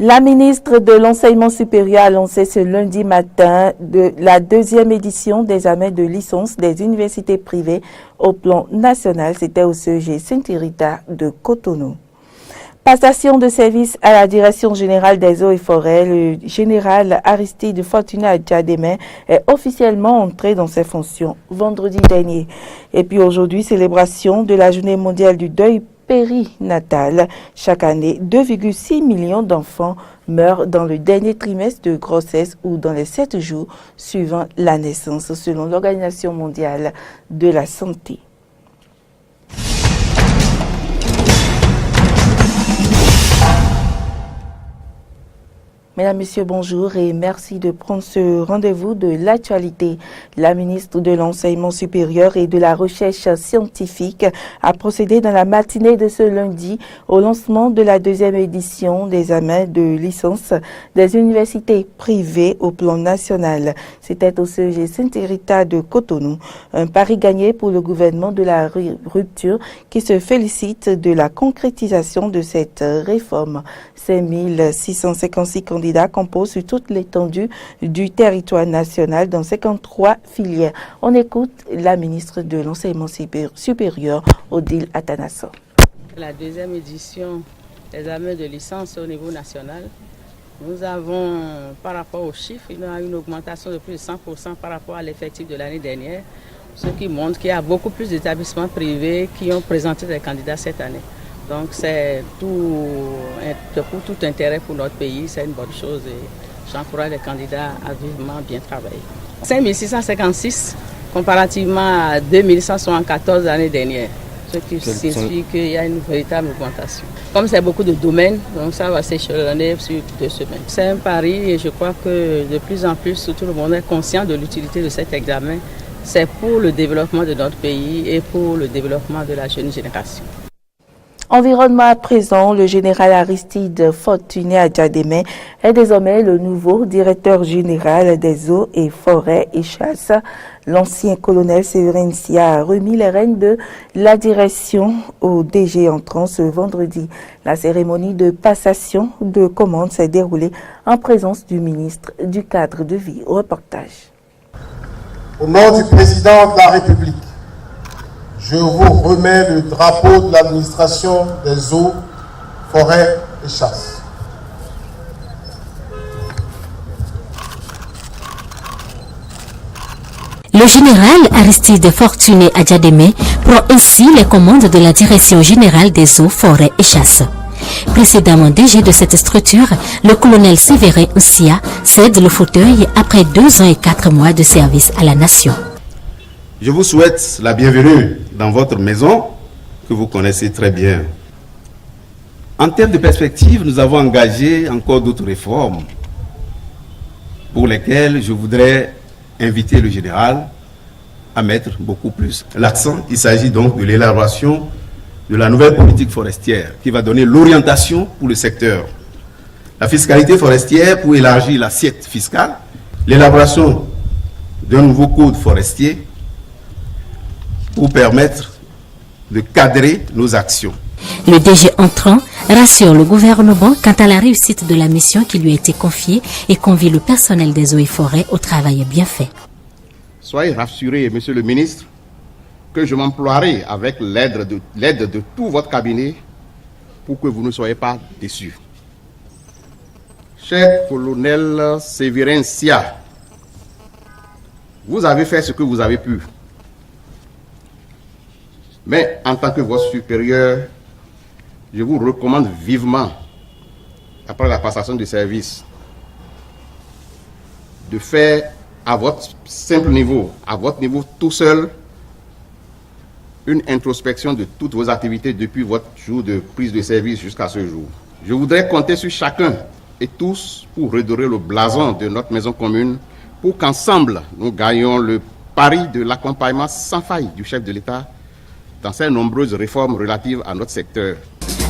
La ministre de l'Enseignement supérieur a annoncé ce lundi matin la deuxième édition des examens de licence des universités privées au plan national. C'était au CEG Sainte-Rita de Cotonou. Passation de service à la Direction générale des eaux et forêts, le général Aristide Fortuné Adjademe est officiellement entré dans ses fonctions vendredi dernier. Et puis aujourd'hui, célébration de la journée mondiale du deuil périnatal. Chaque année, 2,6 millions d'enfants meurent dans le dernier trimestre de grossesse ou dans les 7 jours suivant la naissance, selon l'Organisation mondiale de la santé. Mesdames, Messieurs, bonjour et merci de prendre ce rendez-vous de l'actualité. La ministre de l'Enseignement supérieur et de la Recherche scientifique a procédé dans la matinée de ce lundi au lancement de la deuxième édition des examens de licence des universités privées au plan national. C'était au CEG Sainte-Rita de Cotonou. Un pari gagné pour le gouvernement de la rupture qui se félicite de la concrétisation de cette réforme. 5656 candidats composent sur toute l'étendue du territoire national dans 53 filières. On écoute la ministre de l'Enseignement supérieur, Odile Atanasso. La deuxième édition des examens de licence au niveau national, nous avons, par rapport aux chiffres, il y a une augmentation de plus de 100% par rapport à l'effectif de l'année dernière, ce qui montre qu'il y a beaucoup plus d'établissements privés qui ont présenté des candidats cette année. Donc c'est pour tout intérêt pour notre pays, c'est une bonne chose et j'encourage les candidats à vivement bien travailler. 5656 comparativement à 2174 l'année dernière, ce qui signifie qu'il y a une véritable augmentation. Comme c'est beaucoup de domaines, donc ça va s'échelonner sur 2 semaines. C'est un pari et je crois que de plus en plus tout le monde est conscient de l'utilité de cet examen. C'est pour le développement de notre pays et pour le développement de la jeune génération. Environnement à présent, le général Aristide Fortuné Adjademe est désormais le nouveau directeur général des eaux et forêts et chasse. L'ancien colonel Séverin Sia a remis les rênes de la direction au DG entrant ce vendredi. La cérémonie de passation de commande s'est déroulée en présence du ministre du Cadre de Vie. Reportage. Au nom du président de la République, je vous remets le drapeau de l'administration des eaux, forêts et chasses. Le général Aristide Fortuné Adjademe prend ainsi les commandes de la Direction générale des eaux, forêts et chasses. Précédemment DG de cette structure, le colonel Séverin Nsia cède le fauteuil après 2 ans et 4 mois de service à la nation. Je vous souhaite la bienvenue dans votre maison que vous connaissez très bien. En termes de perspective, nous avons engagé encore d'autres réformes pour lesquelles je voudrais inviter le général à mettre beaucoup plus l'accent. Il s'agit donc de l'élaboration de la nouvelle politique forestière qui va donner l'orientation pour le secteur. La fiscalité forestière pour élargir l'assiette fiscale, l'élaboration d'un nouveau code forestier pour permettre de cadrer nos actions. Le DG entrant rassure le gouvernement quant à la réussite de la mission qui lui a été confiée et convie le personnel des eaux et forêts au travail bien fait. Soyez rassurés, monsieur le ministre, que je m'emploierai avec l'aide de tout votre cabinet pour que vous ne soyez pas déçus. Cher colonel Séverin Sia, vous avez fait ce que vous avez pu. Mais en tant que votre supérieur, je vous recommande vivement, après la passation de service, de faire à votre simple niveau, à votre niveau tout seul, une introspection de toutes vos activités depuis votre jour de prise de service jusqu'à ce jour. Je voudrais compter sur chacun et tous pour redorer le blason de notre maison commune, pour qu'ensemble nous gagnions le pari de l'accompagnement sans faille du chef de l'État dans ces nombreuses réformes relatives à notre secteur.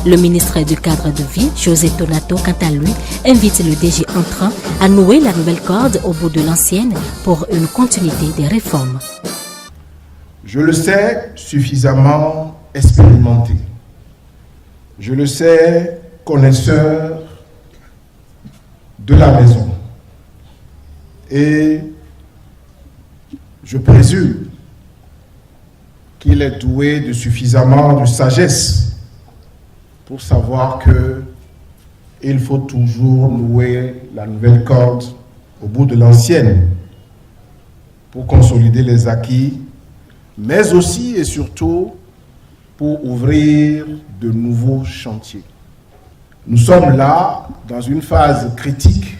Le ministre du Cadre de Vie, José Tonato, quant à lui, invite le DG entrant à nouer la nouvelle corde au bout de l'ancienne pour une continuité des réformes. Je le sais suffisamment expérimenté. Je le sais connaisseur de la maison. Et je présume qu'il est doué de suffisamment de sagesse pour savoir que il faut toujours nouer la nouvelle corde au bout de l'ancienne pour consolider les acquis, mais aussi et surtout pour ouvrir de nouveaux chantiers. Nous sommes là dans une phase critique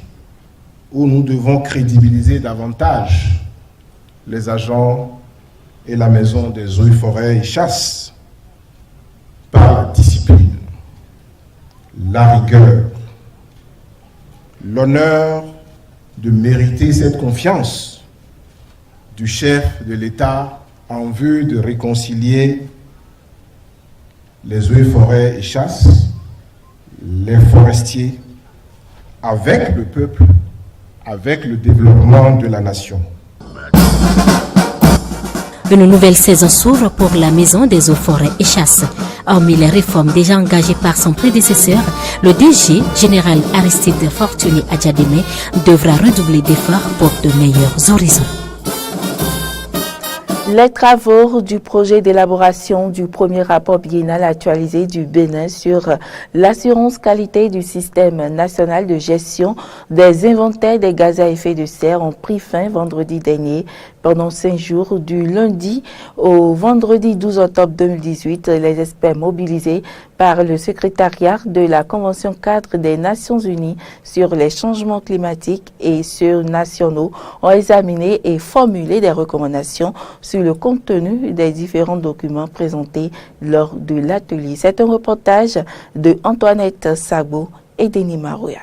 où nous devons crédibiliser davantage les agents et la maison des eaux et forêts et chasse par la discipline, la rigueur, l'honneur de mériter cette confiance du chef de l'État en vue de réconcilier les eaux et forêts et chasse, les forestiers, avec le peuple, avec le développement de la nation. Une nouvelle saison s'ouvre pour la Maison des eaux, forêts et chasse. Hormis les réformes déjà engagées par son prédécesseur, le DG, général Aristide Fortuné Adjademe, devra redoubler d'efforts pour de meilleurs horizons. Les travaux du projet d'élaboration du premier rapport biennal actualisé du Bénin sur l'assurance qualité du système national de gestion des inventaires des gaz à effet de serre ont pris fin vendredi dernier. Pendant 5 jours, du lundi au vendredi 12 octobre 2018, les experts mobilisés par le secrétariat de la Convention cadre des Nations Unies sur les changements climatiques et surnationaux ont examiné et formulé des recommandations sur le contenu des différents documents présentés lors de l'atelier. C'est un reportage de Antoinette Sabo et Denis Marouya.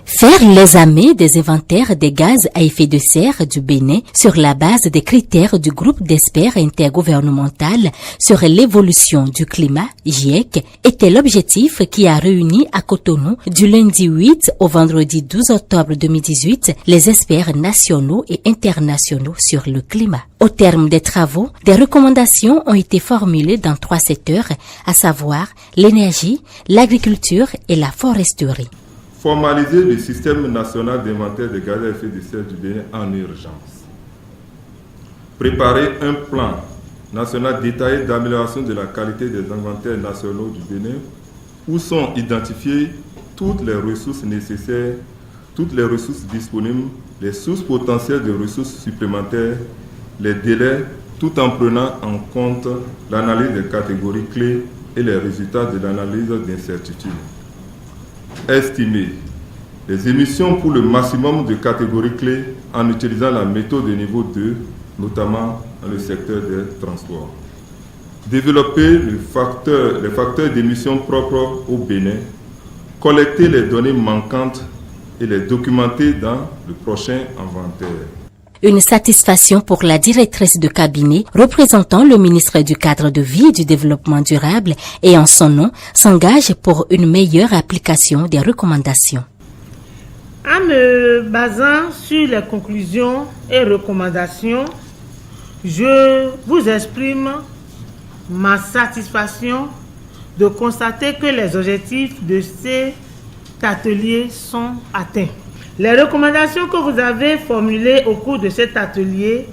Faire l'examen des inventaires des gaz à effet de serre du Bénin sur la base des critères du groupe d'experts intergouvernemental sur l'évolution du climat, GIEC, était l'objectif qui a réuni à Cotonou du lundi 8 au vendredi 12 octobre 2018 les experts nationaux et internationaux sur le climat. Au terme des travaux, des recommandations ont été formulées dans 3 secteurs, à savoir l'énergie, l'agriculture et la foresterie. Formaliser le système national d'inventaire des gaz à effet de serre du Bénin en urgence. Préparer un plan national détaillé d'amélioration de la qualité des inventaires nationaux du Bénin où sont identifiées toutes les ressources nécessaires, toutes les ressources disponibles, les sources potentielles de ressources supplémentaires, les délais, tout en prenant en compte l'analyse des catégories clés et les résultats de l'analyse d'incertitude. Estimer les émissions pour le maximum de catégories clés en utilisant la méthode de niveau 2, notamment dans le secteur des transports. Développer les facteurs d'émissions propres au Bénin, collecter les données manquantes et les documenter dans le prochain inventaire. Une satisfaction pour la directrice de cabinet représentant le ministre du Cadre de vie et du Développement durable et en son nom s'engage pour une meilleure application des recommandations. En me basant sur les conclusions et recommandations, je vous exprime ma satisfaction de constater que les objectifs de cet atelier sont atteints. Les recommandations que vous avez formulées au cours de cet atelier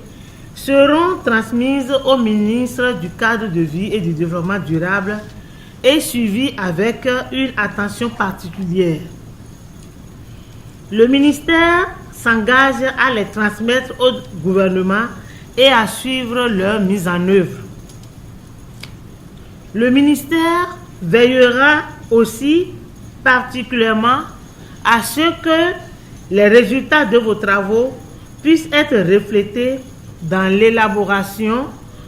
seront transmises au ministre du Cadre de vie et du Développement durable et suivies avec une attention particulière. Le ministère s'engage à les transmettre au gouvernement et à suivre leur mise en œuvre. Le ministère veillera aussi particulièrement à ce que les résultats de vos travaux puissent être reflétés dans l'élaboration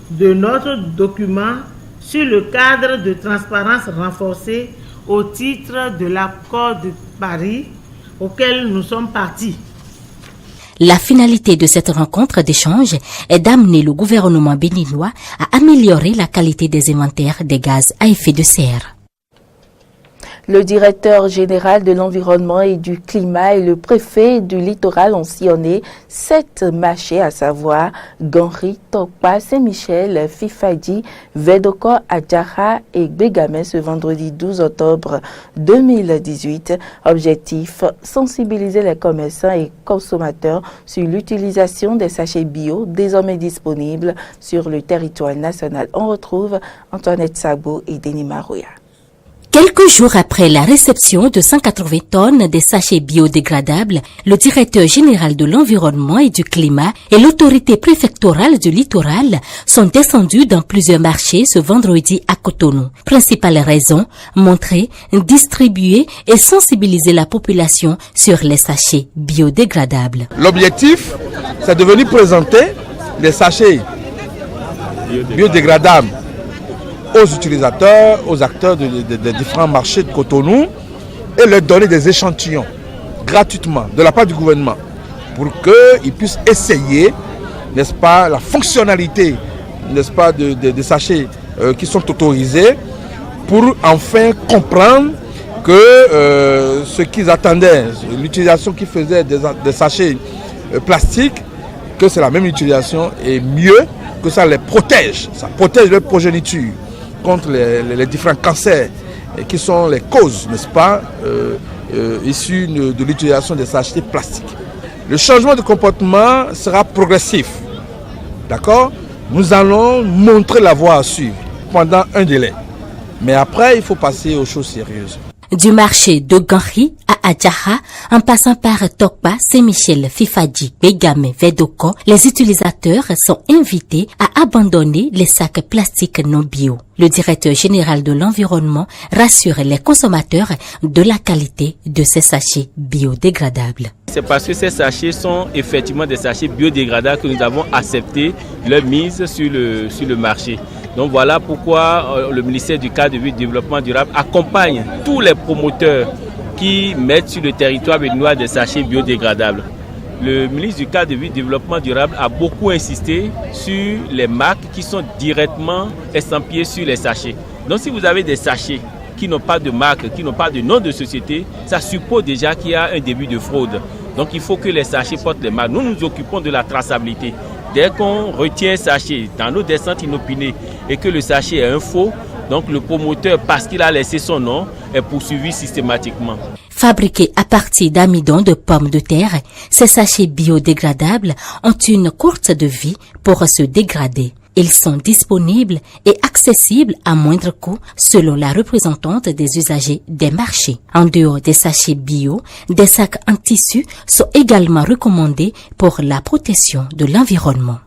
de notre document sur le cadre de transparence renforcé au titre de l'accord de Paris auquel nous sommes partis. La finalité de cette rencontre d'échange est d'amener le gouvernement béninois à améliorer la qualité des inventaires des gaz à effet de serre. Le directeur général de l'environnement et du climat et le préfet du littoral ont sillonné 7 marchés, à savoir Ganri, Tokpa, Saint-Michel, Fifadi, Vedoko, Adjara et Bégamé ce vendredi 12 octobre 2018. Objectif, sensibiliser les commerçants et consommateurs sur l'utilisation des sachets bio désormais disponibles sur le territoire national. On retrouve Antoinette Sabo et Denis Marouya. Quelques jours après la réception de 180 tonnes de sachets biodégradables, le directeur général de l'environnement et du climat et l'autorité préfectorale du littoral sont descendus dans plusieurs marchés ce vendredi à Cotonou. Principale raison, montrer, distribuer et sensibiliser la population sur les sachets biodégradables. L'objectif, c'est de venir présenter les sachets biodégradables aux utilisateurs, aux acteurs des différents marchés de Cotonou et leur donner des échantillons gratuitement de la part du gouvernement pour qu'ils puissent essayer, n'est-ce pas, la fonctionnalité, n'est-ce pas, des sachets qui sont autorisés pour enfin comprendre que ce qu'ils attendaient, l'utilisation qu'ils faisaient des sachets plastiques, que c'est la même utilisation et mieux, que ça les protège, ça protège leur progéniture contre les différents cancers qui sont les causes, n'est-ce pas, issues de l'utilisation des sachets plastiques. Le changement de comportement sera progressif, d'accord? Nous allons montrer la voie à suivre pendant un délai. Mais après, il faut passer aux choses sérieuses. Du marché de Ganri à Adjaha, en passant par Tokpa, Saint-Michel, Fifadi, Bégamé, Vedoko, les utilisateurs sont invités à abandonner les sacs plastiques non bio. Le directeur général de l'environnement rassure les consommateurs de la qualité de ces sachets biodégradables. C'est parce que ces sachets sont effectivement des sachets biodégradables que nous avons accepté leur mise sur le marché. Donc voilà pourquoi le ministère du Cadre de Vie et du Développement Durable accompagne tous les promoteurs qui mettent sur le territoire béninois des sachets biodégradables. Le ministre du Cadre de Vie et du Développement Durable a beaucoup insisté sur les marques qui sont directement estampillées sur les sachets. Donc si vous avez des sachets qui n'ont pas de marque, qui n'ont pas de nom de société, ça suppose déjà qu'il y a un début de fraude. Donc il faut que les sachets portent les marques. Nous nous occupons de la traçabilité. Dès qu'on retient un sachet dans nos descentes inopinées et que le sachet est un faux, donc le promoteur, parce qu'il a laissé son nom, est poursuivi systématiquement. Fabriqués à partir d'amidon de pommes de terre, ces sachets biodégradables ont une courte de vie pour se dégrader. Ils sont disponibles et accessibles à moindre coût selon la représentante des usagers des marchés. En dehors des sachets bio, des sacs en tissu sont également recommandés pour la protection de l'environnement.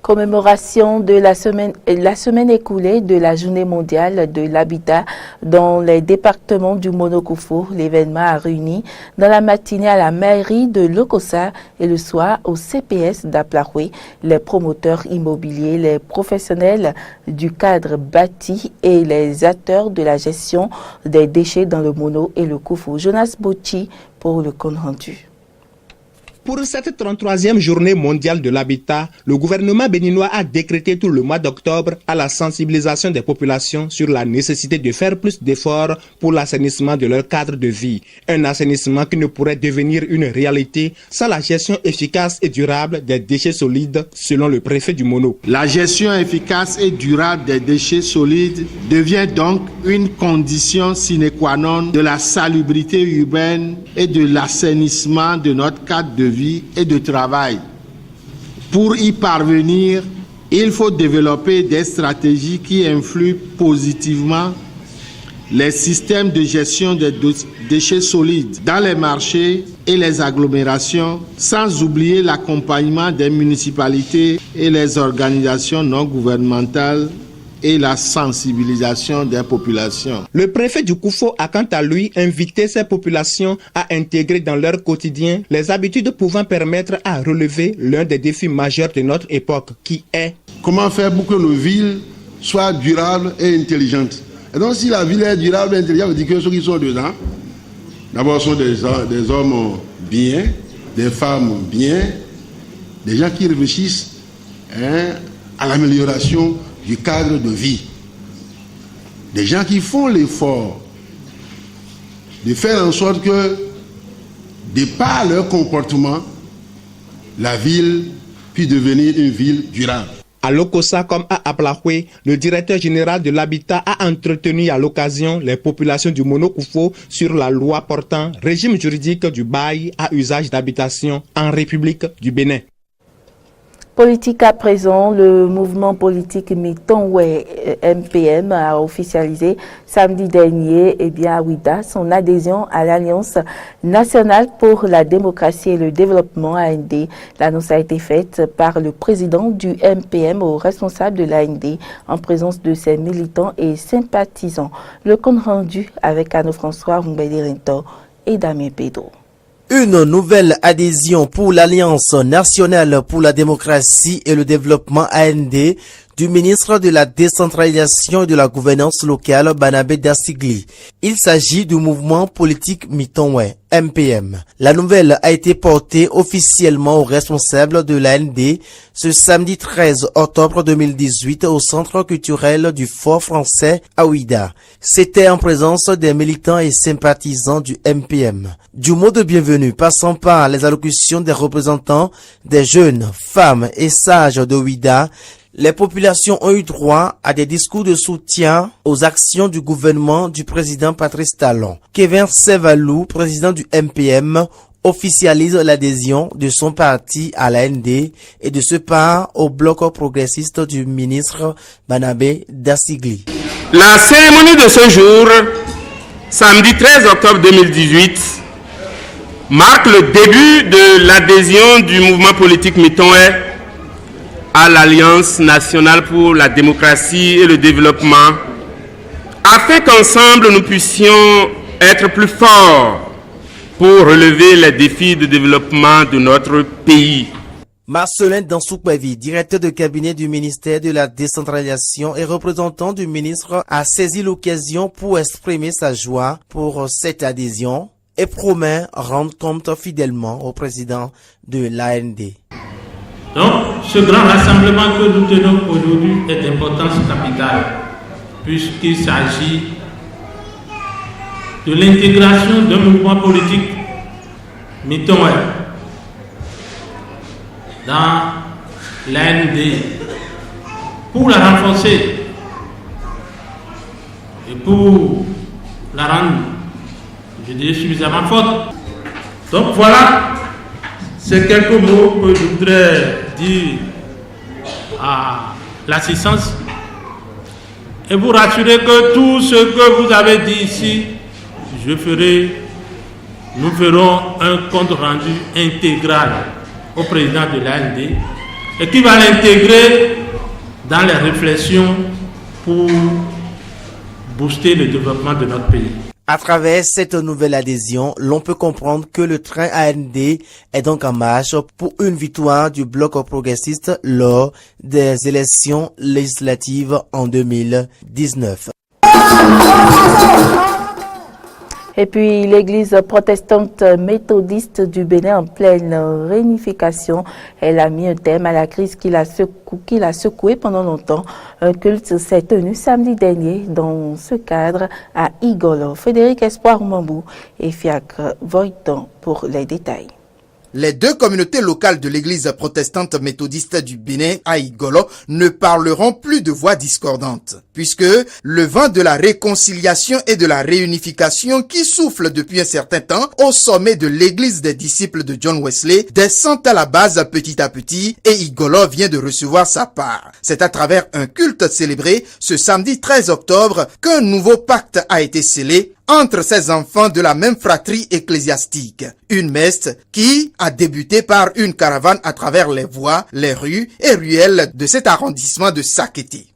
Commémoration de la semaine écoulée de la Journée mondiale de l'habitat dans les départements du Monokoufou. L'événement a réuni dans la matinée à la mairie de Lokossa et le soir au CPS d'Aplaroué les promoteurs immobiliers, les professionnels du cadre bâti et les acteurs de la gestion des déchets dans le Mono et le Koufou. Jonas Bocci pour le compte rendu. Pour cette 33e journée mondiale de l'habitat, le gouvernement béninois a décrété tout le mois d'octobre à la sensibilisation des populations sur la nécessité de faire plus d'efforts pour l'assainissement de leur cadre de vie. Un assainissement qui ne pourrait devenir une réalité sans la gestion efficace et durable des déchets solides, selon le préfet du Mono. La gestion efficace et durable des déchets solides devient donc une condition sine qua non de la salubrité urbaine et de l'assainissement de notre cadre de vie et de travail. Pour y parvenir, il faut développer des stratégies qui influent positivement les systèmes de gestion des déchets solides dans les marchés et les agglomérations, sans oublier l'accompagnement des municipalités et les organisations non gouvernementales et la sensibilisation des populations. Le préfet du Koufou a quant à lui invité ces populations à intégrer dans leur quotidien les habitudes pouvant permettre à relever l'un des défis majeurs de notre époque, qui est comment faire pour que nos villes soient durables et intelligentes. Et donc si la ville est durable et intelligente, on dit que ceux qui sont dedans, d'abord sont des hommes bien, des femmes bien, des gens qui réfléchissent à l'amélioration du cadre de vie. Des gens qui font l'effort de faire en sorte que, de par leur comportement, la ville puisse devenir une ville durable. À Lokossa comme à Ablahoué, le directeur général de l'habitat a entretenu à l'occasion les populations du Monokoufo sur la loi portant régime juridique du bail à usage d'habitation en République du Bénin. Politique à présent, le mouvement politique Mitonwe MPM a officialisé samedi dernier à Ouida son adhésion à l'Alliance nationale pour la démocratie et le développement AND. L'annonce a été faite par le président du MPM au responsable de l'AND en présence de ses militants et sympathisants. Le compte rendu avec Anne-François Rumbeli-Rinto et Damien Pedro. Une nouvelle adhésion pour l'Alliance nationale pour la démocratie et le développement AND du ministre de la décentralisation et de la gouvernance locale Banabé Dassigli. Il s'agit du mouvement politique Mitonwe, MPM. La nouvelle a été portée officiellement aux responsables de l'AND ce samedi 13 octobre 2018 au centre culturel du Fort français à Ouida. C'était en présence des militants et sympathisants du MPM. Du mot de bienvenue passant par les allocutions des représentants des jeunes, femmes et sages de Ouida, les populations ont eu droit à des discours de soutien aux actions du gouvernement du président Patrice Talon. Kevin Sevalou, président du MPM, officialise l'adhésion de son parti à l'AND et de ce pas au bloc progressiste du ministre Banabé Dassigli. La cérémonie de ce jour, samedi 13 octobre 2018, marque le début de l'adhésion du mouvement politique Mitonwe à l'Alliance nationale pour la démocratie et le développement, afin qu'ensemble nous puissions être plus forts pour relever les défis de développement de notre pays. Marcelin Dansoukbavi, directeur de cabinet du ministère de la décentralisation et représentant du ministre, a saisi l'occasion pour exprimer sa joie pour cette adhésion et promet rendre compte fidèlement au président de l'AND. Donc, ce grand rassemblement que nous tenons aujourd'hui est d'importance capitale, puisqu'il s'agit de l'intégration d'un mouvement politique Mitonwe dans l'AND pour la renforcer et pour la rendre, je dirais, suffisamment forte. Donc voilà, c'est quelques mots que je voudrais dire à l'assistance et vous rassurer que tout ce que vous avez dit ici, nous ferons un compte rendu intégral au président de l'AND et qui va l'intégrer dans les réflexions pour booster le développement de notre pays. À travers cette nouvelle adhésion, l'on peut comprendre que le train AND est donc en marche pour une victoire du bloc progressiste lors des élections législatives en 2019. Et puis, l'église protestante méthodiste du Bénin en pleine réunification, elle a mis un terme à la crise qui l'a secoué pendant longtemps. Un culte s'est tenu samedi dernier dans ce cadre à Igolo. Frédéric Espoir Mambou et Fiacre Voiton pour les détails. Les deux communautés locales de l'église protestante méthodiste du Bénin à Igolo ne parleront plus de voix discordantes, puisque le vent de la réconciliation et de la réunification qui souffle depuis un certain temps au sommet de l'église des disciples de John Wesley descend à la base petit à petit et Igolo vient de recevoir sa part. C'est à travers un culte célébré ce samedi 13 octobre qu'un nouveau pacte a été scellé entre ces enfants de la même fratrie ecclésiastique. Une messe qui a débuté par une caravane à travers les voies, les rues et ruelles de cet arrondissement de Sakété.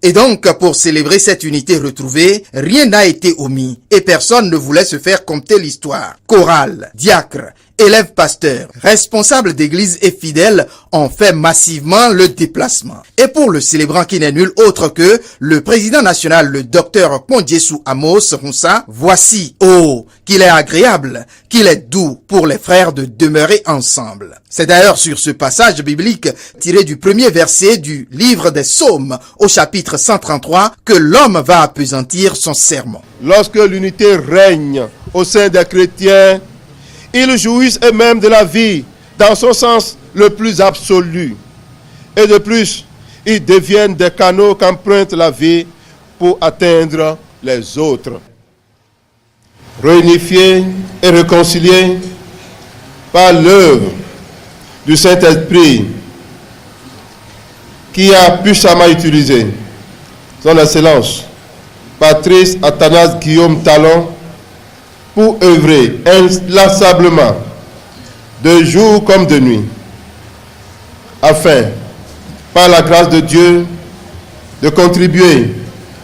Et donc, pour célébrer cette unité retrouvée, rien n'a été omis et personne ne voulait se faire compter l'histoire. Chorale, diacre, élèves pasteurs, responsables d'église et fidèles ont fait massivement le déplacement. Et pour le célébrant qui n'est nul autre que le président national, le docteur Kondiesu Amos Roussa, voici, oh, qu'il est agréable, qu'il est doux pour les frères de demeurer ensemble. C'est d'ailleurs sur ce passage biblique tiré du premier verset du livre des Psaumes au chapitre 133 que l'homme va appesantir son sermon. Lorsque l'unité règne au sein des chrétiens, ils jouissent eux-mêmes de la vie dans son sens le plus absolu. Et de plus, ils deviennent des canaux qu'emprunte la vie pour atteindre les autres. Réunifiés et réconciliés par l'œuvre du Saint-Esprit qui a puissamment utilisé son Excellence, Patrice Athanase Guillaume Talon, pour œuvrer inlassablement, de jour comme de nuit, afin, par la grâce de Dieu, de contribuer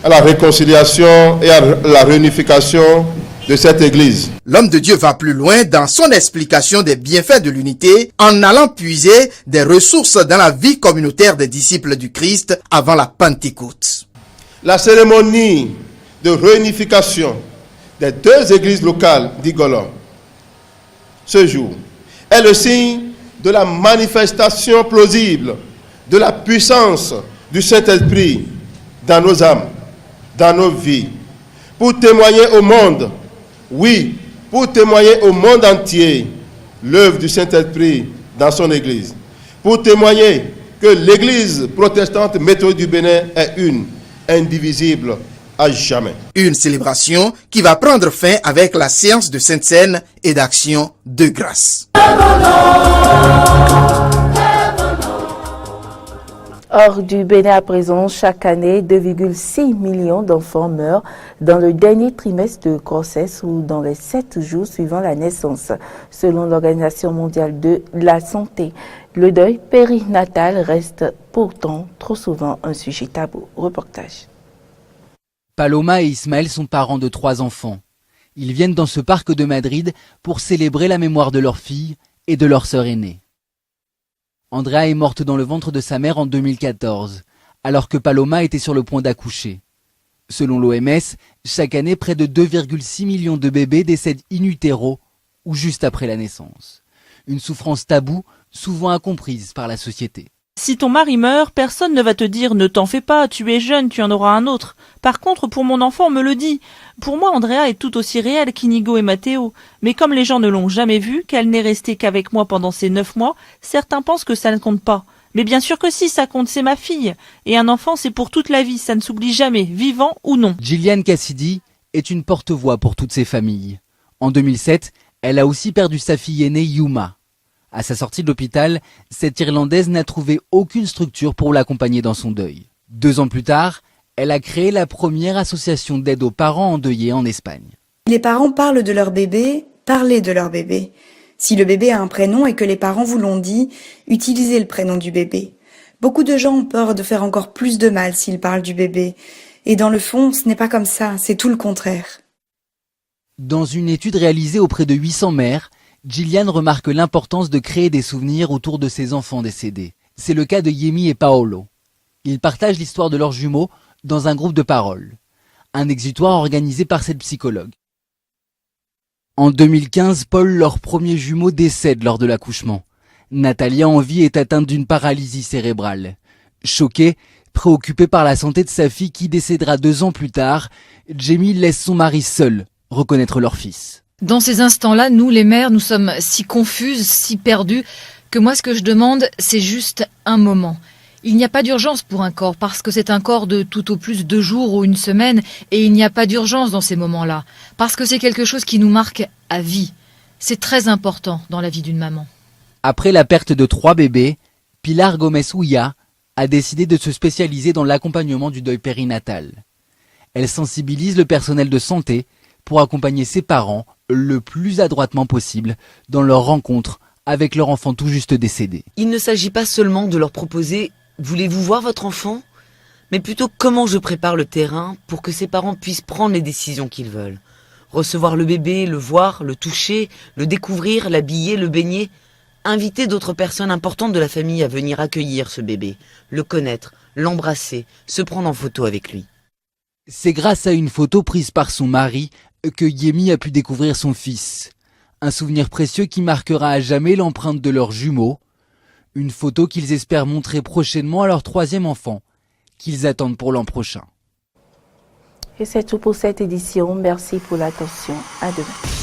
à la réconciliation et à la réunification de cette Église. L'homme de Dieu va plus loin dans son explication des bienfaits de l'unité en allant puiser des ressources dans la vie communautaire des disciples du Christ avant la Pentecôte. La cérémonie de réunification des deux églises locales d'Igolo, ce jour, est le signe de la manifestation plausible de la puissance du Saint-Esprit dans nos âmes, dans nos vies, pour témoigner au monde, oui, pour témoigner au monde entier l'œuvre du Saint-Esprit dans son Église, pour témoigner que l'Église protestante méthodique du Bénin est une, indivisible, à jamais. Une célébration qui va prendre fin avec la séance de Sainte Seine et d'action de grâce. Hors du Bénin à présent, chaque année, 2,6 millions d'enfants meurent dans le dernier trimestre de grossesse ou dans les 7 jours suivant la naissance, selon l'Organisation mondiale de la santé. Le deuil périnatal reste pourtant trop souvent un sujet tabou. Reportage. Paloma et Ismaël sont parents de 3 enfants. Ils viennent dans ce parc de Madrid pour célébrer la mémoire de leur fille et de leur sœur aînée. Andrea est morte dans le ventre de sa mère en 2014, alors que Paloma était sur le point d'accoucher. Selon l'OMS, chaque année, près de 2,6 millions de bébés décèdent in utero ou juste après la naissance. Une souffrance taboue, souvent incomprise par la société. Si ton mari meurt, personne ne va te dire « ne t'en fais pas, tu es jeune, tu en auras un autre ». Par contre, pour mon enfant, on me le dit. Pour moi, Andrea est tout aussi réelle qu'Inigo et Matteo. Mais comme les gens ne l'ont jamais vue, qu'elle n'est restée qu'avec moi pendant ces 9 mois, certains pensent que ça ne compte pas. Mais bien sûr que si, ça compte, c'est ma fille. Et un enfant, c'est pour toute la vie, ça ne s'oublie jamais, vivant ou non. Gillian Cassidy est une porte-voix pour toutes ces familles. En 2007, elle a aussi perdu sa fille aînée Yuma. À sa sortie de l'hôpital, cette Irlandaise n'a trouvé aucune structure pour l'accompagner dans son deuil. 2 ans plus tard, elle a créé la première association d'aide aux parents endeuillés en Espagne. Les parents parlent de leur bébé, parlez de leur bébé. Si le bébé a un prénom et que les parents vous l'ont dit, utilisez le prénom du bébé. Beaucoup de gens ont peur de faire encore plus de mal s'ils parlent du bébé. Et dans le fond, ce n'est pas comme ça, c'est tout le contraire. Dans une étude réalisée auprès de 800 mères, Gillian remarque l'importance de créer des souvenirs autour de ses enfants décédés. C'est le cas de Yemi et Paolo. Ils partagent l'histoire de leurs jumeaux dans un groupe de parole, un exutoire organisé par cette psychologue. En 2015, Paul, leur premier jumeau, décède lors de l'accouchement. Natalia, en vie, est atteinte d'une paralysie cérébrale. Choquée, préoccupée par la santé de sa fille qui décédera 2 ans plus tard, Jamie laisse son mari seul reconnaître leur fils. Dans ces instants-là, nous, les mères, nous sommes si confuses, si perdues, que moi, ce que je demande, c'est juste un moment. Il n'y a pas d'urgence pour un corps, parce que c'est un corps de tout au plus 2 jours ou 1 semaine, et il n'y a pas d'urgence dans ces moments-là, parce que c'est quelque chose qui nous marque à vie. C'est très important dans la vie d'une maman. Après la perte de 3 bébés, Pilar Gomez-Ouya a décidé de se spécialiser dans l'accompagnement du deuil périnatal. Elle sensibilise le personnel de santé pour accompagner ses parents le plus adroitement possible dans leur rencontre avec leur enfant tout juste décédé. Il ne s'agit pas seulement de leur proposer « Voulez-vous voir votre enfant ?» mais plutôt comment je prépare le terrain pour que ses parents puissent prendre les décisions qu'ils veulent. Recevoir le bébé, le voir, le toucher, le découvrir, l'habiller, le baigner. Inviter d'autres personnes importantes de la famille à venir accueillir ce bébé, le connaître, l'embrasser, se prendre en photo avec lui. C'est grâce à une photo prise par son mari que Yemi a pu découvrir son fils. Un souvenir précieux qui marquera à jamais l'empreinte de leurs jumeaux. Une photo qu'ils espèrent montrer prochainement à leur 3e enfant, qu'ils attendent pour l'an prochain. Et c'est tout pour cette édition. Merci pour l'attention. À demain.